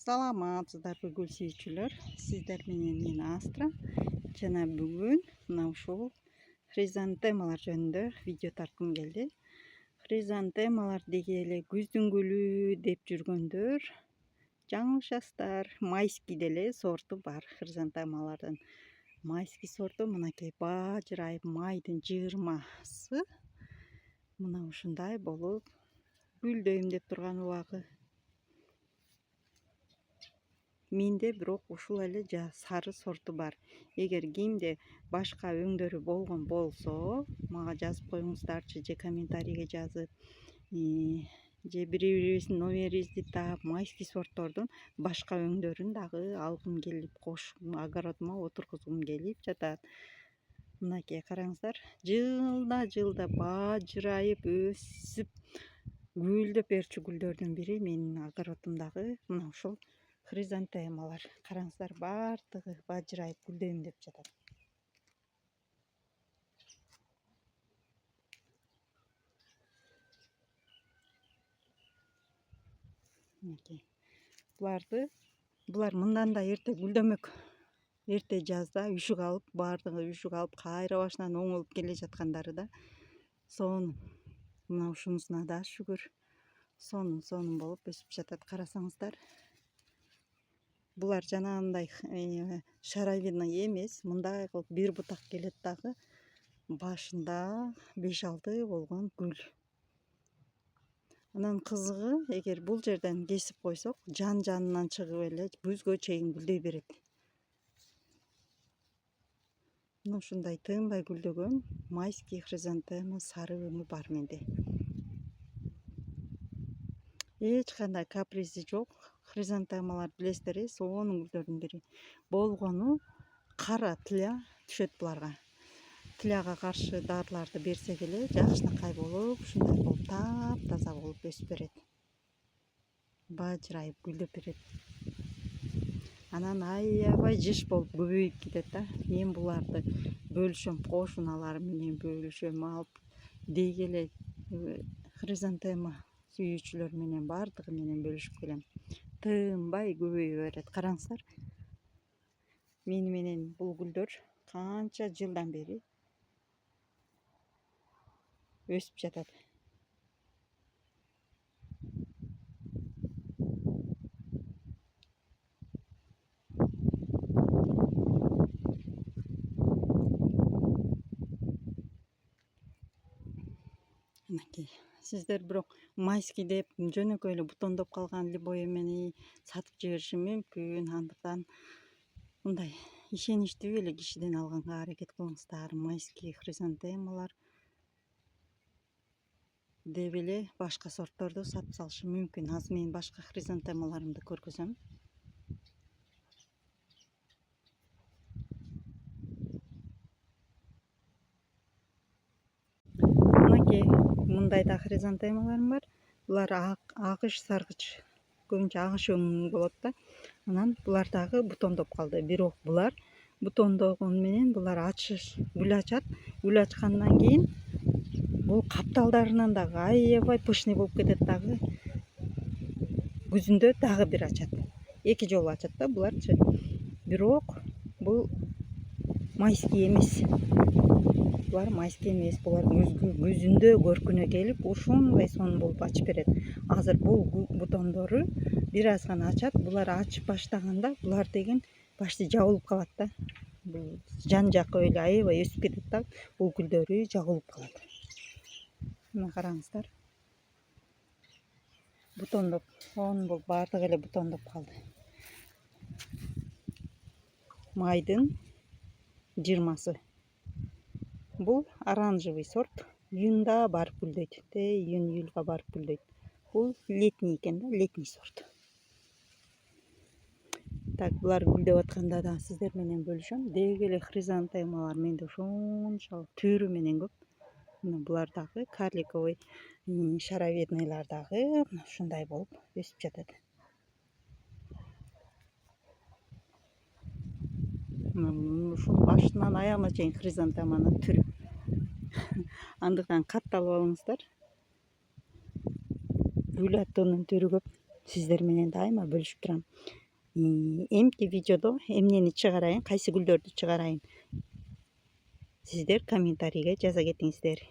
Саламатсыздарбы гүл сүйүүчүлөр, сиздер менен мен Астра. Жана бүгүн мына ушул хризантемалар жөнүндө видео тарткым келди. Хризантемалар деги эле күздүн гүлү деп жүргөндөр жаңылышасыздар. Майский деле сорту бар хризантемалардын. Майский сорту мынакей бажырайып майдын 20-сы мына ушундай болуп гүлдөйм деп турган убагы. Менде бирок ушул эле сары сорту бар. Эгер кимде башка өңдөрү болгон болсо, мага жазып коюңуздарчы, же комментарийге жазып, же бири-бирибиздин номерибизди таап, майский сорттордун башка өңдөрүн дагы алгым келип, огородума отургузгум келип жатат. Мынакей караңыздар, жылда бажырайып өсүп гүлдөп берчү гүлдөрдүн бири менин огородумдагы мына ушул хризантемалар. Караңыздар, баардыгы бажырайып гүлдөйм деп жатат. Мынакей. Булар мындан да эрте гүлдөмөк. Эрте жазда үшүк алып, баардыгы үшүк алып, кайра башынан оңолуп келе жаткандары да сонун. Мына ушунусуна да шүгүр. Сонун болуп өсүп жатат. Карасаңыздар. Булар жанагындай шаровидный эмес, мындай кылып бир бутак келет дагы, башында 5-6 болгон гүл. Анан кызыгы, эгер бул жерден кесип койсок, жан-жанынан чыгып эле күзгө чейин гүлдөй берет. Мына ушундай тынбай гүлдөгөн майский хризантема сары өңү бар менде. Эч кандай капризи жок. Хризантемалар билесиздер, сонун гүлдөрдүн бири. Болгону кара тиля түшөт буларга. Тиляга каршы дарыларды берсек эле жакшынакай болуп, ушундай болуп таап-таза болуп өсүп берет. Бажырайып гүлдөп берет. Анан аябай жыш болуп көбөйүп кетет да. Мен буларды бөлүшөм, кошуналарым менен бөлүшөм, алып деги эле хризантема сүйүүчүлөр менен баардыгы менен бөлүшүп келем. Тынбай көбөйө берет. Караңыздар. Мени менен бул гүлдөр канча жылдан бери өсүп жатат. Мынакей. Сиздер бирок майский деп жөнөкөй эле бутондоп калган любой эмени сатып жибериши мүмкүн. Андыктан мындай ишеничтүү эле кишиден алганга аракет кылыңыздар. Майский хризантемалар деп эле башка сортторду сатып салышы мүмкүн. Азыр мен башка хризантемаларымды көргөзөм. Мынакей, мындай да хризантемаларым бар. Булар агыш саргыч, көбүнчө агыш өңү болот да. Анан булар дагы бутондоп калды. Бирок булар бутондогон менен булар гүл ачат. Гүл ачкандан кийин бул капталдарынан дагы аябай пышный болуп кетет дагы. Күзүндө дагы бир ачат. 2 жолу ачат да буларчы. Бирок бул майский эмес. Булар майский эмес. Булар күзүндө көркүнө келип, ушундай сонун болуп ачып берет. Азыр бул бутондору бир аз гана ачат. Булар ачып баштаганда булар деген башты жабылып калат да. Бул жан-жакка эле аябай өсүп кетет да. Бул гүлдөрү жабылып калат. Мына караңыздар. Бутондоп, бул баардыгы эле бутондоп калды. Майдын 20-сы. Бул оранжевый сорт. Июнда барып гүлдөйт. Июнь-июльга барып гүлдөйт. Бул летний экен да, летний сорт. Так, булар гүлдөп атканда да сиздер менен бөлүшөм. Деги эле хризантемалар менде ошончолук түрү менен көп. Мына булар дагы карликовый шаровидныйлар дагы ушундай болуп өсүп жатат. Ушул башынан аягына чейин хризантеманын түрү. Андыктан катталып алыңыздар. Гүл аттуунун түрү көп. сиздер менен дайыма бөлүшүп турам. Эмки видеодо эмнени чыгарайын, кайсы гүлдөрдү чыгарайын, сиздер комментарийге жаза кетиңиздер.